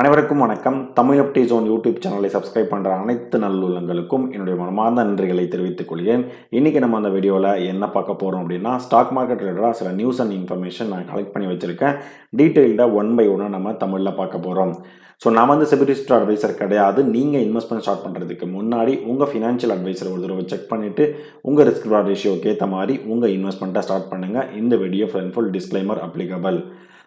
அனைவருக்கும் வணக்கம். தமிழ் அப்டே ஜோன் யூடியூப் சேனலை சப்ஸ்கிரைப் பண்ணுற அனைத்து நல்லுள்ளங்களுக்கும் என்னுடைய மனமார்ந்த நன்றிகளை தெரிவித்துக் கொள்கிறேன். இன்றைக்கி நம்ம அந்த வீடியோவில் என்ன பார்க்க போகிறோம் அப்படின்னா, ஸ்டாக் மார்க்கெட் ரிலேட்டடாக சில நியூஸ் அண்ட் இன்ஃபர்மேஷன் நான் கலெக்ட் பண்ணி வச்சுருக்கேன். டீட்டெயில்டாக ஒன் பை ஒன்னாக நம்ம தமிழில் பார்க்க போகிறோம். ஸோ நான் வந்து செபி ரிஜிஸ்டர்ட் அட்வைசர் கிடையாது. நீங்கள் இன்வெஸ்ட்மெண்ட் ஸ்டார்ட் பண்ணுறதுக்கு முன்னாடி உங்கள் ஃபினான்ஷியல் அட்வைசர் ஒரு தடவை செக் பண்ணிவிட்டு உங்கள் ரிஸ்க் ரிவார்ட் ரேஷியோக்கு ஏற்ற மாதிரி உங்கள் இன்வெஸ்ட்மெண்ட்டை ஸ்டார்ட் பண்ணுங்கள். இந்த video full disclaimer applicable.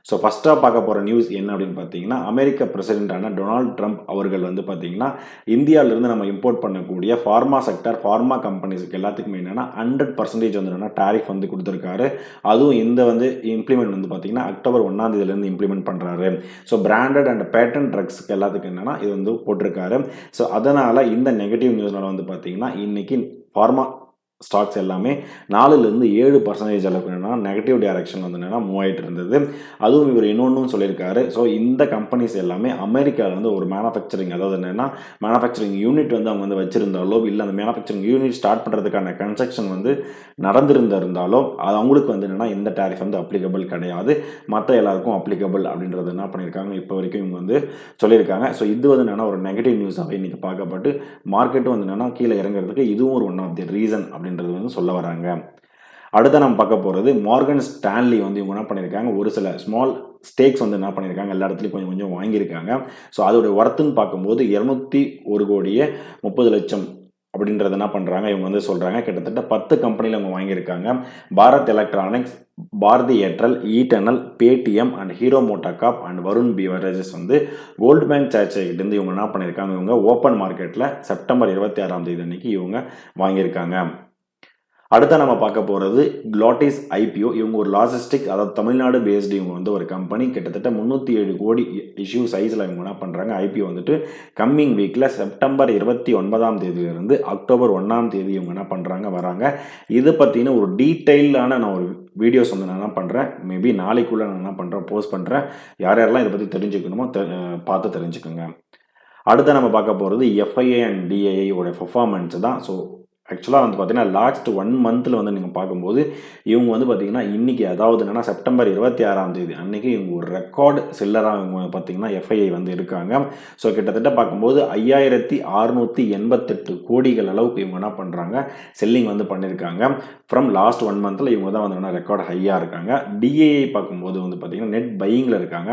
So ஃபஸ்ட்டாக பார்க்க போகிற நியூஸ் என்ன அப்படின்னு பார்த்தீங்கன்னா, அமெரிக்க பிரசிடென்டான டொனால்ட் ட்ரம்ப் அவர்கள் வந்து பார்த்தீங்கன்னா, இந்தியாவிலிருந்து நம்ம இம்போர்ட் பண்ணக்கூடிய ஃபார்மா செக்டர், ஃபார்மா கம்பெனிஸுக்கு எல்லாத்துக்குமே என்னென்னா 100% வந்து என்னென்னா டேரிஃப் வந்து கொடுத்துருக்காரு. அதுவும் இந்த வந்து இம்ப்ளிமெண்ட் வந்து பார்த்தீங்கன்னா அக்டோபர் 1ஆம் தேதியிலேருந்து இம்ப்ளிமெண்ட் பண்ணுறாரு. ஸோ பிராண்டட் அண்ட் பேட்டன் ட்ரக்ஸ்க்கு எல்லாத்துக்கும் என்னென்னா இது வந்து போட்டிருக்காரு. ஸோ அதனால் இந்த நெகட்டிவ் நியூஸ்னால் வந்து பார்த்தீங்கன்னா இன்றைக்கி ஃபார்மா ஸ்டாக்ஸ் எல்லாமே 4-7% அளவுக்கு என்னென்னா நெகட்டிவ் டைரக்ஷன் வந்து என்னென்னா மூவ் ஆகிட்டு இருந்தது. அதுவும் இவர் இன்னொன்றும் சொல்லியிருக்காரு. ஸோ இந்த கம்பெனிஸ் எல்லாமே அமெரிக்காவில் வந்து ஒரு மேனுஃபேக்சரிங், அதாவது என்னென்னா மேனுஃபேக்சரிங் யூனிட் வந்து அவங்க வந்து வச்சுருந்தாலோ, இல்லை அந்த மேனுஃபேக்சரிங் யூனிட் ஸ்டார்ட் பண்ணுறதுக்கான கன்ஸ்ட்ரக்ஷன் வந்து நடந்திருந்தாலோ அது அவங்களுக்கு வந்து என்னென்னா இந்த டேரிஃப் வந்து அப்ளிகபிள் கிடையாது, மற்ற எல்லாருக்கும் அப்ளிகபிள் அப்படின்றது என்ன பண்ணியிருக்காங்க இப்போ வரைக்கும் இவங்க வந்து சொல்லியிருக்காங்க. ஸோ இது வந்து என்னென்னா ஒரு நெகட்டிவ் நியூஸாக இன்றைக்கி பார்க்கப்பட்டு மார்க்கெட்டும் வந்து என்னென்னா கீழே இறங்குறதுக்கு இதுவும் ஒரு ஒன் ஆஃப் தி ரீசன் அப்படின்றது வந்து சொல்ல வராங்க. அடுத்த நம்ம பார்க்க போகிறது மார்கன் ஸ்டான்லி வந்து இவங்க என்ன பண்ணியிருக்காங்க, ஒரு சில ஸ்மால் ஸ்டேக்ஸ் வந்து என்ன பண்ணியிருக்காங்க, எல்லா இடத்துலையும் கொஞ்சம் கொஞ்சம் வாங்கியிருக்காங்க. ஸோ அதோடைய ஒர்த்துன்னு பார்க்கும்போது 201,30,00,000 அப்படின்றது என்ன பண்ணுறாங்க இவங்க வந்து சொல்கிறாங்க. கிட்டத்தட்ட 10 கம்பெனியில் அவங்க வாங்கியிருக்காங்க. Bharat Electronics, Bharti Airtel, Eternal, Paytm and Hero MotoCorp and Varun Beverages வந்து கோல்ட்மேன் சாட்ஸ்கிட்டேருந்து இவங்க என்ன பண்ணியிருக்காங்க, இவங்க ஓப்பன் மார்க்கெட்டில் செப்டம்பர் 26ஆம் தேதி அன்னைக்கு இவங்க வாங்கியிருக்காங்க. அடுத்த நம்ம பார்க்க போகிறது க்ளாட்டிஸ் ஐபிஓ. இவங்க ஒரு லாஜிஸ்டிக், அதாவது தமிழ்நாடு பேஸ்டு இவங்க வந்து ஒரு கம்பெனி. கிட்டத்தட்ட 307 கோடி இஷ்யூ சைஸில் இவங்க என்ன பண்ணுறாங்க, ஐபிஓ வந்துட்டு கம்மிங் வீக்கில் செப்டம்பர் 29ஆம் தேதியிலிருந்து அக்டோபர் 1ஆம் தேதி இவங்க என்ன பண்ணுறாங்க வராங்க. இதை பற்றின ஒரு டீட்டெயிலான நான் ஒரு வீடியோஸ் வந்து நான் என்ன பண்ணுறேன், மேபி நாளைக்குள்ளே நான் என்ன பண்ணுறேன் போஸ்ட் பண்ணுறேன். யார் யாரெல்லாம் இதை பற்றி தெரிஞ்சுக்கணுமோ பார்த்து தெரிஞ்சுக்கோங்க. அடுத்த நம்ம பார்க்க போகிறது எஃப்ஐஏ அண்ட் டிஐஐயோட பெர்ஃபார்மன்ஸ் தான். ஸோ ஆக்சுவலாக வந்து பார்த்தீங்கன்னா லாஸ்ட் 1 மந்தில் வந்து நீங்கள் பார்க்கும்போது இவங்க வந்து பார்த்தீங்கன்னா இன்றைக்கி, அதாவது என்னென்னா செப்டம்பர் 26ஆம் தேதி அன்றைக்கி இவங்க ஒரு ரெக்கார்டு செல்லராக இவங்க பார்த்தீங்கன்னா எஃப்ஐஐ வந்து இருக்காங்க. ஸோ கிட்டத்தட்ட பார்க்கும்போது 5,688 கோடிகள் அளவுக்கு இவங்க என்ன பண்ணுறாங்க செல்லிங் வந்து பண்ணியிருக்காங்க. ஃப்ரம் லாஸ்ட் 1 மந்தில் இவங்க தான் வந்து ரெக்கார்டு ஹையாக இருக்காங்க. டிஏஐ பார்க்கும்போது வந்து பார்த்தீங்கன்னா நெட் பையிங்கில் இருக்காங்க.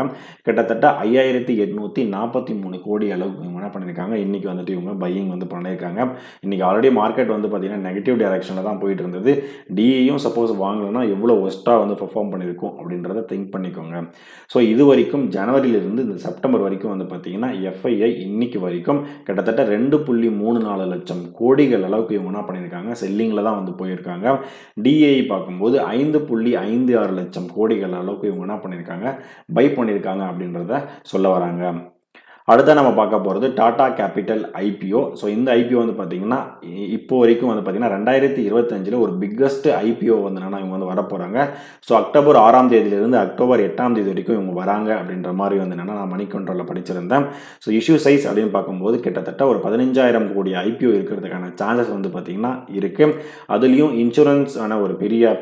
கிட்டத்தட்ட 5,843 கோடி அளவுக்கு இவங்க என்ன பண்ணியிருக்காங்க, இன்றைக்கி வந்துட்டு இவங்க பையிங் வந்து பண்ணியிருக்காங்க. இன்றைக்கி ஆல்ரெடி மார்க்கெட் வந்து பார்த்தீங்கன்னா நெகட்டிவ் டைரக்ஷனில் தான் போயிட்டு இருந்தது. டிஏயும் சப்போஸ் வாங்கலைன்னா எவ்வளோ ஒஸ்ட்டாக வந்து பெர்ஃபார்ம் பண்ணியிருக்கும் அப்படின்றத திங்க் பண்ணிக்கோங்க. ஸோ இது வரைக்கும் ஜனவரியிலிருந்து இந்த செப்டம்பர் வரைக்கும் வந்து பார்த்தீங்கன்னா எஃப்ஐஐ இன்னைக்கு வரைக்கும் கிட்டத்தட்ட 2.34 லட்சம் கோடிகள் அளவுக்கு இவங்க என்ன பண்ணியிருக்காங்க செல்லிங்கில் தான் வந்து போயிருக்காங்க. டிஏஐ பார்க்கும்போது 5.56 லட்சம் கோடிகள் அளவுக்கு இவங்க என்ன பண்ணியிருக்காங்க பை பண்ணியிருக்காங்க அப்படின்றத சொல்ல வராங்க. அடுத்த நம்ம பார்க்க போகிறது டாடா கேபிட்டல் ஐபிஓ. ஸோ இந்த ஐபிஓ வந்து பார்த்தீங்கன்னா இப்போ வரைக்கும் வந்து பார்த்தீங்கன்னா 2025 ஒரு பிக்கஸ்ட் ஐபிஓ வந்து என்னன்னா இவங்க வந்து வரப்போகிறாங்க. ஸோ அக்டோபர் 6ஆம் தேதியிலிருந்து அக்டோபர் 8ஆம் தேதி வரைக்கும் இவங்க வராங்க அப்படின்ற மாதிரி வந்து என்னென்னா நான் மணி கண்ட்ரோலில் படிச்சிருந்தேன். ஸோ இஷ்யூ சைஸ் அப்படின்னு பார்க்கும்போது கிட்டத்தட்ட ஒரு 15,000 கோடி ஐபிஓ இருக்கிறதுக்கான சான்சஸ் வந்து பார்த்தீங்கன்னா இருக்குது. அதுலேயும் இன்சூரன்ஸ் ஆன ஒரு பெரிய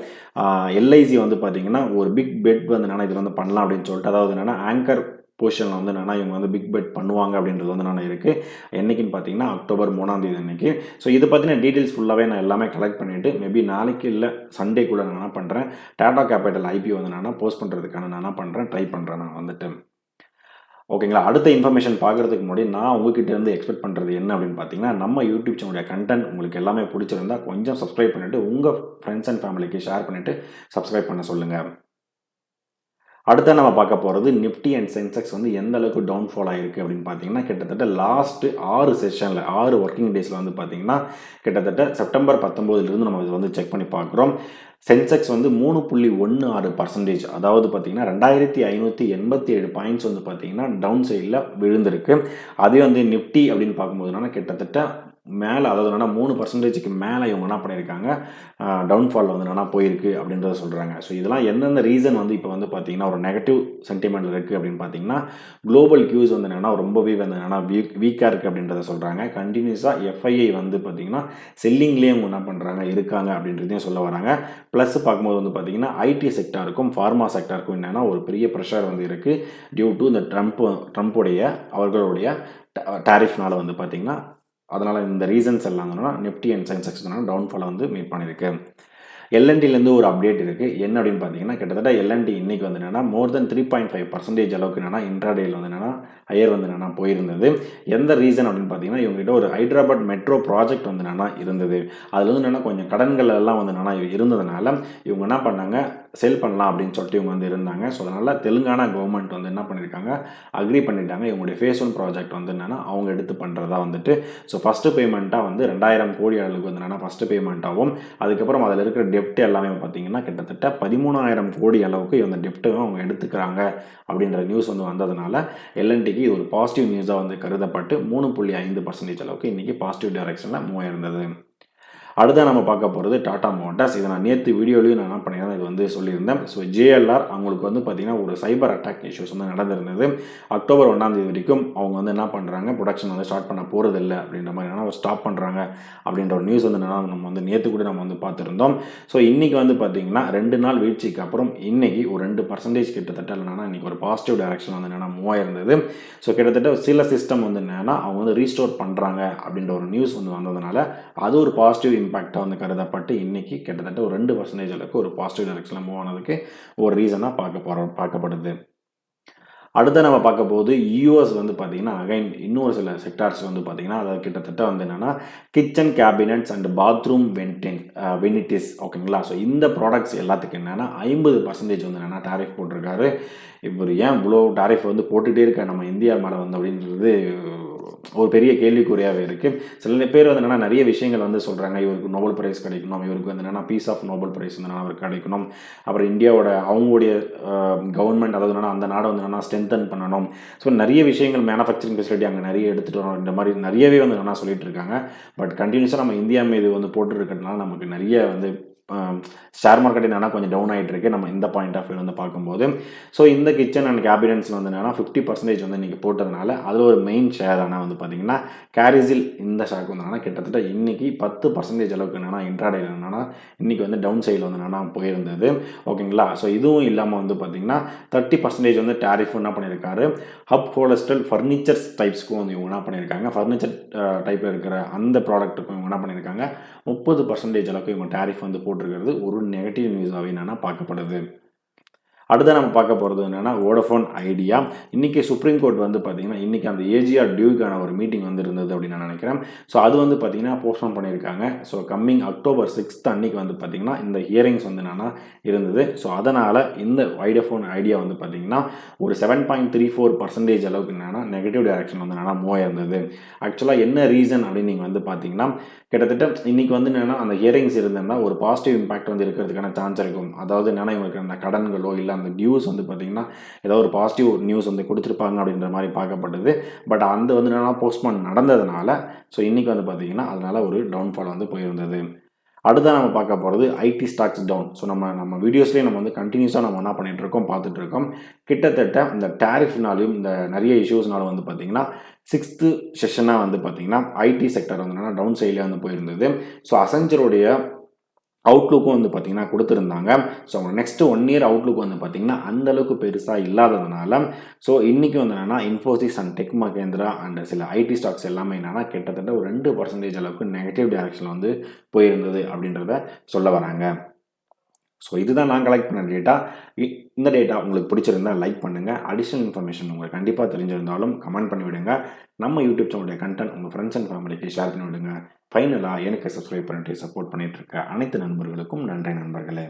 எல்ஐசி வந்து பார்த்தீங்கன்னா ஒரு பிக் பெட் வந்து என்னென்னா இது வந்து பண்ணலாம் அப்படின்னு சொல்லிட்டு, அதாவது என்னென்னா ஆங்கர் பொசிஷனில் வந்து என்னென்னா இவங்க வந்து பிக் பெட் பண்ணுவாங்க அப்படின்றது வந்து நான் இருக்குது. என்றைக்குன்னு பார்த்தீங்கன்னா அக்டோபர் 3ஆம் தேதி அன்றைக்கி. ஸோ இதை பற்றின டீட்டெயில்ஸ் ஃபுல்லாகவே நான் எல்லாமே கலெக்ட் பண்ணிவிட்டு மேபி நாளைக்கு இல்லை சண்டேக்குள்ளே நான் என்ன பண்ணுறேன், டாடா கேபிட்டல் ஐபிஓ வந்து நான் போஸ்ட் பண்ணுறதுக்கான நான் என்ன பண்ணுறேன் ட்ரை பண்ணுறேன் நான் வந்துட்டு. ஓகேங்களா. அடுத்த இன்ஃபர்மேஷன் பார்க்குறதுக்கு முன்னாடி நான் உங்ககிட்ட இருந்து எக்ஸ்பெக்ட் பண்ணுறது என்ன அப்படின்னு பார்த்தீங்கன்னா, நம்ம யூடியூப் சேனலுடைய கண்டென்ட் உங்களுக்கு எல்லாமே பிடிச்சிருந்தா கொஞ்சம் சப்ஸ்கிரைப் பண்ணிவிட்டு உங்கள் ஃப்ரெண்ட்ஸ் அண்ட் ஃபேமிலிக்கு ஷேர் பண்ணிவிட்டு சப்ஸ்கிரைப் பண்ண சொல்லுங்கள். அடுத்த நம்ம பார்க்க போகிறது நிஃப்டி அண்ட் சென்செக்ஸ் வந்து எந்த அளவுக்கு டவுன்ஃபால் ஆகிருக்கு அப்படின்னு பார்த்தீங்கன்னா, கிட்டத்தட்ட லாஸ்ட்டு 6 செஷனில் 6 ஒர்க்கிங் டேஸில் வந்து பார்த்தீங்கன்னா கிட்டத்தட்ட செப்டம்பர் 19லேருந்து நம்ம இது வந்து செக் பண்ணி பார்க்குறோம். சென்செக்ஸ் வந்து 3.16%, அதாவது பார்த்தீங்கன்னா 2,587 பாயிண்ட்ஸ் வந்து பார்த்தீங்கன்னா டவுன் சைடில் விழுந்திருக்கு. அதே வந்து நிஃப்டி அப்படின்னு பார்க்கும்போதுனா கிட்டத்தட்ட மேலே, அதாவது என்னன்னா 3% மேலே இவங்க என்ன பண்ணியிருக்காங்க, டவுன்ஃபால் வந்து என்னன்னா போயிருக்கு அப்படின்றத சொல்கிறாங்க. ஸோ இதெல்லாம் எந்தெந்த ரீசன் வந்து இப்போ வந்து பார்த்தீங்கன்னா ஒரு நெகட்டிவ் சென்டிமெண்ட்டில் இருக்குது அப்படின்னு பார்த்தீங்கன்னா, குளோபல் கியூஸ் வந்து என்னென்னா ரொம்பவே வந்து என்னென்னா வீக்காக இருக்குது அப்படின்றத சொல்கிறாங்க. கண்டினியூஸாக எஃப்ஐஐ வந்து பார்த்தீங்கன்னா செல்லிங்லேயே அவங்க என்ன பண்ணுறாங்க இருக்காங்க அப்படின்றதையும் சொல்ல வராங்க. ப்ளஸ் பார்க்கும்போது வந்து பார்த்தீங்கன்னா ஐடி செக்டாருக்கும் ஃபார்மா செக்டாருக்கும் என்னென்னா ஒரு பெரிய ப்ரெஷர் வந்து இருக்குது டியூ டு இந்த ட்ரம்ப்புடைய அவர்களுடைய டாரிஃப்னால வந்து பார்த்தீங்கன்னா, அதனால் இந்த ரீசன்ஸ் எல்லாம் என்னன்னா நிஃப்டி அண்ட் சென்செக்ஸ் டவுன்ஃபாலை வந்து மீட் பண்ணியிருக்கு. எல்என்டிலேருந்து ஒரு அப்டேட் இருக்குது. என்ன அப்படின்னு பார்த்தீங்கன்னா, கிட்டத்தட்ட எல்என்டி இன்னைக்கு வந்து என்னென்னா மோர் தென் 3.5% அளவுக்கு என்னென்னா இன்ட்ராடேயில் வந்து என்னென்னா ஹையர் வந்து என்னென்னா போயிருந்தது. எந்த ரீசன் அப்படின்னு பார்த்தீங்கன்னா, இவங்ககிட்ட ஒரு ஹைதராபாத் மெட்ரோ ப்ராஜெக்ட் வந்து என்னென்னா இருந்தது. அதில் வந்து என்னென்னா கொஞ்சம் கடன்கள் எல்லாம் வந்து என்னென்னா இருந்ததுனால இவங்க என்ன பண்ணாங்க, செல் பண்ணலாம் அப்படின்னு சொல்லிட்டு இவங்க வந்து இருந்தாங்க. ஸோ அதனால் தெலுங்கானா கவர்மெண்ட் வந்து என்ன பண்ணியிருக்காங்க, அக்ரி பண்ணிட்டாங்க. இவங்களுடைய ஃபேஸ் 1 ப்ராஜெக்ட் வந்து என்னென்னா அவங்க எடுத்து பண்ணுறதா வந்துட்டு. ஸோ ஃபஸ்ட்டு பேமெண்ட்டாக வந்து 2000 கோடி அளவுக்கு வந்து என்னென்னா ஃபஸ்ட்டு பேமெண்ட்டாகவும், அதுக்கப்புறம் அதில் இருக்கிற டெப்ட் எல்லாமே பார்த்தீங்கன்னா கிட்டத்தட்ட 13,000 கோடி அளவுக்கு இந்த டெப்ட்டும் அவங்க எடுத்துக்கிறாங்க அப்படின்ற நியூஸ் வந்து வந்ததுனால எல்என்டிக்கு இது ஒரு பாசிட்டிவ் நியூஸாக வந்து கருதப்பட்டு 3.5% அளவுக்கு இன்றைக்கி பாசிட்டிவ் டைரக்ஷனில் மூவ் ஆயிருந்தது. அடுத்த நம்ம பார்க்க போகிறது டாடா மோட்டார்ஸ். இதை நான் நேற்று வீடியோலையும் நான் என்ன பண்ணியிருந்தேன், இது வந்து சொல்லியிருந்தேன். ஸோ ஜேஎல்ஆர் அவங்களுக்கு வந்து பார்த்திங்கன்னா ஒரு சைபர் அட்டாக் இஷ்யூஸ் வந்து நடந்திருந்தது. அக்டோபர் 1 வரைக்கும் அவங்க வந்து என்ன பண்ணுறாங்க, ப்ரொடக்ஷன் வந்து ஸ்டார்ட் பண்ண போகிறதில்ல அப்படின்ற மாதிரி என்னன்னா ஸ்டாப் பண்ணுறாங்க அப்படின்ற ஒரு நியூஸ் வந்து என்னென்னா நம்ம வந்து நேற்று கூட நம்ம வந்து பார்த்துருந்தோம். ஸோ இன்றைக்கி வந்து பார்த்திங்கன்னா 2 நாள் வீழ்ச்சிக்கு அப்புறம் இன்றைக்கி ஒரு 2% கிட்டத்தட்ட இல்லைனா இன்றைக்கி ஒரு பாசிட்டிவ் டைரக்ஷன் வந்து என்னென்னா மூவ் ஆயிருந்தது. ஸோ கிட்டத்தட்ட சில சிஸ்டம் வந்து என்னென்னா அவங்க வந்து ரீஸ்டோர் பண்ணுறாங்க அப்படின்ற ஒரு நியூஸ் வந்து வந்ததுனால அது ஒரு பாசிட்டிவ் இம்பாக்டாக வந்து கருதப்பட்டு இன்றைக்கி கிட்டத்தட்ட ஒரு 2% அளவுக்கு ஒரு பாசிட்டிவ் டைரக்ஷனில் மூவ் ஆனதுக்கு ஒரு ரீசனாக பார்க்கப்படுது. அடுத்து நம்ம பார்க்க போது யூஎஸ் வந்து பார்த்திங்கன்னா அகைன் இன்னொரு சில செக்டார்ஸ் வந்து பார்த்திங்கன்னா அதாவது கிட்டத்தட்ட வந்து என்னென்னா கிச்சன் கேபினட்ஸ் அண்ட் பாத்ரூம் வெனிட்டிஸ் ஓகேங்களா. ஸோ இந்த ப்ராடக்ட்ஸ் எல்லாத்துக்கும் என்னென்னா 50% வந்து என்னென்னா டாரிஃப் போட்டிருக்காரு. இவர் ஏன் இவ்வளோ டாரிஃப் வந்து போட்டுகிட்டே இருக்க நம்ம இந்தியா மேலே வந்து அப்படின்றது ஒரு பெரிய கேள்விக்குறியாகவே இருக்குது. சில பேர் வந்து என்னென்னா நிறைய விஷயங்கள் வந்து சொல்கிறாங்க, இவருக்கு நோபல் பிரைஸ் கிடைக்கணும், இவருக்கு வந்து என்னென்னா பீஸ் ஆஃப் நோபல் பிரைஸ் வந்து அவருக்கு கிடைக்கணும், அப்புறம் இந்தியாவோட அவங்களுடைய கவர்மெண்ட் அதாவது என்னென்னா அந்த நாடை வந்து என்னென்னா ஸ்ட்ரென்தன் பண்ணணும். ஸோ நிறைய விஷயங்கள் மேனுஃபேக்சரிங் ஃபெசிலிட்டி அங்கே நிறைய எடுத்துகிட்டு வரோம் இந்த மாதிரி நிறையவே வந்து என்னென்னா சொல்லிட்டு இருக்காங்க. பட் கண்டினியூஸாக நம்ம இந்தியா மீது வந்து போட்டு இருக்கிறதுனால நமக்கு நிறைய வந்து ஷேர் மார்க்கெட் என்னென்னா கொஞ்சம் டவுன் ஆகிட்டு இருக்கு நம்ம இந்த பாயிண்ட் ஆஃப் வியூ வந்து பார்க்கும்போது. ஸோ இந்த கிச்சன் அண்ட் கேபினட்ஸ் வந்து என்னென்னா 50% வந்து இன்றைக்கி போட்டதுனால அதில் ஒரு மெயின் ஷேர் ஆனால் வந்து பார்த்திங்கன்னா கேரிசில் இந்த ஷேருக்கு வந்து கிட்டத்தட்ட இன்றைக்கி 10% அளவுக்கு என்னென்னா இன்ட்ராடேயில் என்னென்னா இன்றைக்கி வந்து டவுன் சைடில் வந்து என்னென்னா போயிருந்தது ஓகேங்களா. ஸோ இதுவும் இல்லாமல் வந்து பார்த்திங்கன்னா 30% வந்து டேரிஃப் என்ன பண்ணியிருக்காரு, ஹப் ஹோலஸ்டல் ஃபர்னிச்சர்ஸ் டைப்ஸ்க்கும் வந்து இவங்க என்ன பண்ணியிருக்காங்க, ஃபர்னிச்சர் டைப்பில் இருக்கிற அந்த ப்ராடக்ட்டுக்கும் இவங்க என்ன பண்ணியிருக்காங்க 30% அளவுக்கு இவங்க டேரிஃப் வந்து போட்டிருக்கிறது ஒரு நெகட்டிவ் நியூஸாகவே என்னென்னா பார்க்கப்படுது. அடுத்து நம்ம பார்க்க போகிறது என்னென்னா வோடஃபோன் ஐடியா. இன்றைக்கி சுப்ரீம் கோர்ட் வந்து பார்த்திங்கன்னா இன்றைக்கி அந்த ஏஜிஆர் டியூக்கான ஒரு மீட்டிங் வந்து இருந்தது அப்படின்னு நான் நினைக்கிறேன். ஸோ அது வந்து பார்த்திங்கன்னா போஸ்ட்போன் பண்ணியிருக்காங்க. ஸோ கம்மிங் அக்டோபர் 6 அன்றைக்கி வந்து பார்த்திங்கன்னா இந்த ஹியரிங்ஸ் வந்து என்னென்னா இருந்தது. ஸோ அதனால் இந்த வோடஃபோன் ஐடியா வந்து பார்த்திங்கன்னா ஒரு 7.34% அளவுக்கு என்னென்னா நெகட்டிவ் டைரக்ஷன் வந்து என்னென்னா மூவ் ஆயிருந்தது. ஆக்சுவலாக என்ன ரீசன் அப்படின்னு நீங்கள் வந்து பார்த்தீங்கன்னா கிட்டத்தட்ட இன்றைக்கி வந்து என்னென்னா அந்த ஹியரிங்ஸ் இருந்ததுன்னா ஒரு பாசிட்டிவ் இம்பாக்ட் வந்து இருக்கிறதுக்கான சான்ஸ் இருக்கும். அதாவது என்னென்னா இவங்களுக்கு அந்த கடன்களோ இல்லை அந்த நியூஸ் வந்து பார்த்திங்கன்னா ஏதோ ஒரு பாசிட்டிவ் நியூஸ் வந்து கொடுத்துருப்பாங்க அப்படின்ற மாதிரி பார்க்கப்பட்டது. பட் அந்த வந்து என்னென்னா போஸ்ட்போன் நடந்ததுனால ஸோ இன்றைக்கி வந்து பார்த்திங்கன்னா அதனால் ஒரு டவுன்ஃபால் வந்து போயிருந்தது. அடுத்த நம்ம பார்க்க போகிறது ஐடி ஸ்டாக்ஸ் டவுன். ஸோ நம்ம வீடியோஸ்லேயே நம்ம வந்து கண்டினியூஸாக நம்ம என்ன பண்ணிகிட்ருக்கோம் பார்த்துட்ருக்கோம். கிட்டத்தட்ட இந்த டேரிஃப்னாலையும் இந்த நிறைய இஷ்யூஸ்னாலும் வந்து பார்த்திங்கன்னா 6th செஷனாக வந்து பார்த்திங்கன்னா ஐடி செக்டர் வந்து என்னென்னா டவுன் சைட்லேயே வந்து போயிருந்தது. ஸோ அசெஞ்சருடைய அவுட்லுக்கும் வந்து பார்த்திங்கன்னா கொடுத்துருந்தாங்க. ஸோ அவங்க நெக்ஸ்ட் 1 இயர் அவுட்லுக் வந்து பார்த்திங்கன்னா அந்தளவுக்கு பெருசாக இல்லாததுனால ஸோ இன்றைக்கி வந்து என்னென்னா இன்ஃபோசிஸ் அண்ட் டெக் மகேந்திரா அண்ட் சில ஐடி ஸ்டாக்ஸ் எல்லாமே என்னென்னா கிட்டத்தட்ட ஒரு 2% அளவுக்கு நெகட்டிவ் டைரக்ஷனில் வந்து போயிருந்தது அப்படின்றத சொல்ல வராங்க. ஸோ இதுதான் நான் கலெக்ட் பண்ண டேட்டா. இந்த டேட்டா உங்களுக்கு பிடிச்சிருந்தால் லைக் பண்ணுங்கள். அடிஷ்னல் இன்ஃபர்மேஷன் உங்களுக்கு கண்டிப்பாக தெரிஞ்சிருந்தாலும் கமெண்ட் பண்ணி விடுங்க. நம்ம யூடியூப் சேனலுடைய கண்டென்ட் உங்கள் ஃப்ரெண்ட்ஸ் அண்ட் ஃபேமிலிக்கு ஷேர் பண்ணி விடுங்க. ஃபைனலாக எனக்கு சப்ஸ்கிரைப் பண்ணிட்டு சப்போர்ட் பண்ணிகிட்டு இருக்க அனைத்து நண்பர்களுக்கும் நன்றி நண்பர்களே.